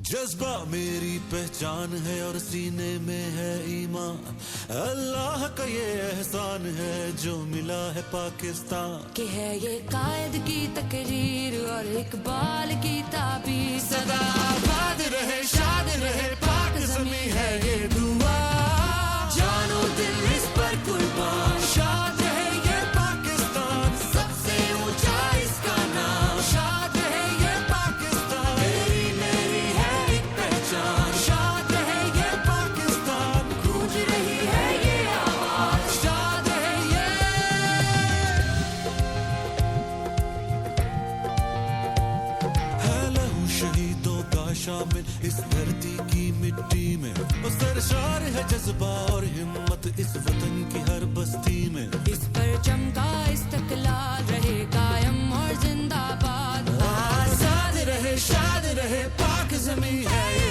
जज्बा मेरी पहचान है और सीने में है ईमान। अल्लाह का ये एहसान है जो मिला है पाकिस्तान। कि है ये कायद की तकरीर और इकबाल की ताबीर। सदा आबाद रहे शाद रहे पाक ज़मीं है ये दुआ। जानो दिल इस पर कुर्बान। शाद रहे ये पाकिस्तान, सबसे ऊंचा इसका नाम। शाद रहे ये पाकिस्तान, मेरी है एक पहचान। शाद रहे ये पाकिस्तान, गूंज रही है ये आवाज। शाद रहे ये। है लहू शहीदों का शामिल इस धरती की मिट्टी में। वो सरशार है जज्बा और हिम्मत इस वतन की हर बस्ती में। इस परचम का इस्तकलाल रहे कायम और जिंदाबाद। आजाद रहे शाद रहे पाक ज़मीं है ये